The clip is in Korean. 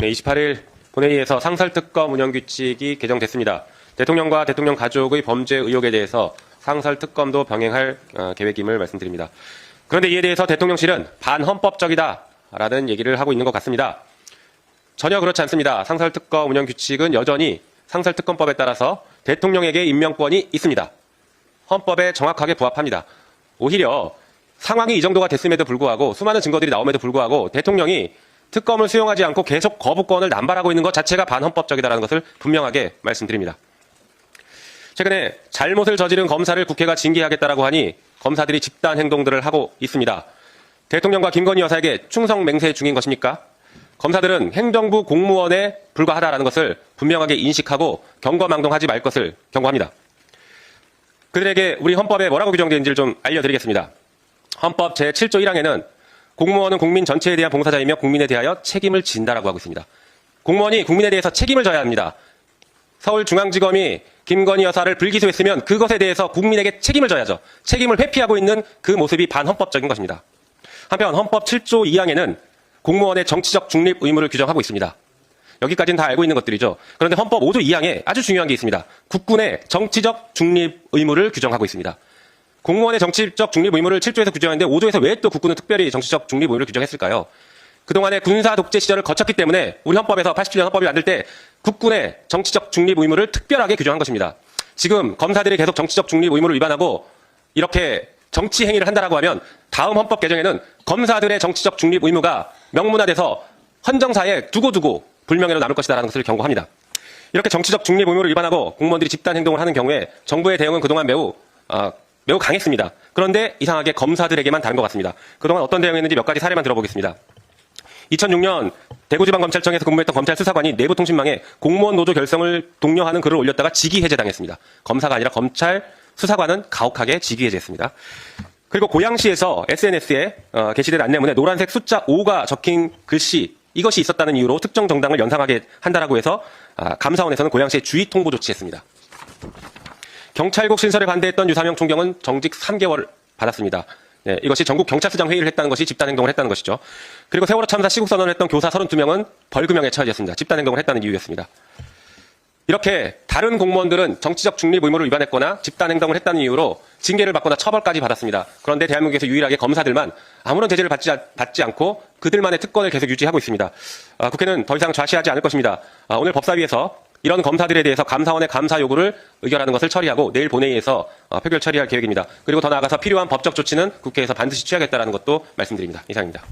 네, 28일 본회의에서 상설특검 운영규칙이 개정됐습니다. 대통령과 대통령 가족의 범죄 의혹에 대해서 상설특검도 병행할 계획임을 말씀드립니다. 그런데 이에 대해서 대통령실은 반헌법적이다라는 얘기를 하고 있는 것 같습니다. 전혀 그렇지 않습니다. 상설특검 운영규칙은 여전히 상설특검법에 따라서 대통령에게 임명권이 있습니다. 헌법에 정확하게 부합합니다. 오히려 상황이 이 정도가 됐음에도 불구하고 수많은 증거들이 나옴에도 불구하고 대통령이 특검을 수용하지 않고 계속 거부권을 남발하고 있는 것 자체가 반헌법적이다라는 것을 분명하게 말씀드립니다. 최근에 잘못을 저지른 검사를 국회가 징계하겠다라고 하니 검사들이 집단 행동들을 하고 있습니다. 대통령과 김건희 여사에게 충성 맹세 중인 것입니까? 검사들은 행정부 공무원에 불과하다라는 것을 분명하게 인식하고 경거망동하지 말 것을 경고합니다. 그들에게 우리 헌법에 뭐라고 규정되는지를 좀 알려드리겠습니다. 헌법 제7조 1항에는 공무원은 국민 전체에 대한 봉사자이며 국민에 대하여 책임을 진다라고 하고 있습니다. 공무원이 국민에 대해서 책임을 져야 합니다. 서울중앙지검이 김건희 여사를 불기소했으면 그것에 대해서 국민에게 책임을 져야죠. 책임을 회피하고 있는 그 모습이 반헌법적인 것입니다. 한편 헌법 7조 2항에는 공무원의 정치적 중립 의무를 규정하고 있습니다. 여기까지는 다 알고 있는 것들이죠. 그런데 헌법 5조 2항에 아주 중요한 게 있습니다. 국군의 정치적 중립 의무를 규정하고 있습니다. 공무원의 정치적 중립 의무를 7조에서 규정했는데 5조에서 왜 또 국군은 특별히 정치적 중립 의무를 규정했을까요? 그동안의 군사 독재 시절을 거쳤기 때문에 우리 헌법에서 87년 헌법을 만들 때 국군의 정치적 중립 의무를 특별하게 규정한 것입니다. 지금 검사들이 계속 정치적 중립 의무를 위반하고 이렇게 정치 행위를 한다라고 하면 다음 헌법 개정에는 검사들의 정치적 중립 의무가 명문화돼서 헌정사에 두고두고 불명예로 남을 것이다라는 것을 경고합니다. 이렇게 정치적 중립 의무를 위반하고 공무원들이 집단 행동을 하는 경우에 정부의 대응은 그동안 매우 강했습니다. 그런데 이상하게 검사들에게만 다른 것 같습니다. 그동안 어떤 대응했는지 몇 가지 사례만 들어보겠습니다. 2006년 대구지방검찰청에서 근무했던 검찰 수사관이 내부통신망에 공무원 노조 결성을 독려하는 글을 올렸다가 직위 해제당했습니다. 검사가 아니라 검찰 수사관은 가혹하게 직위 해제했습니다. 그리고 고양시에서 SNS에 게시된 안내문에 노란색 숫자 5가 적힌 글씨 이것이 있었다는 이유로 특정 정당을 연상하게 한다라고 해서 감사원에서는 고양시에 주의 통보 조치했습니다. 경찰국 신설에 반대했던 유사명 총경은 정직 3개월 받았습니다. 네, 이것이 전국 경찰서장 회의를 했다는 것이 집단 행동을 했다는 것이죠. 그리고 세월호 참사 시국 선언을 했던 교사 32명은 벌금형에 처해졌습니다. 집단 행동을 했다는 이유였습니다. 이렇게 다른 공무원들은 정치적 중립 의무를 위반했거나 집단 행동을 했다는 이유로 징계를 받거나 처벌까지 받았습니다. 그런데 대한민국에서 유일하게 검사들만 아무런 제재를 받지 않고 그들만의 특권을 계속 유지하고 있습니다. 국회는 더 이상 좌시하지 않을 것입니다. 오늘 법사위에서 이런 검사들에 대해서 감사원의 감사 요구를 의결하는 것을 처리하고 내일 본회의에서 표결 처리할 계획입니다. 그리고 더 나아가서 필요한 법적 조치는 국회에서 반드시 취하겠다는 것도 말씀드립니다. 이상입니다.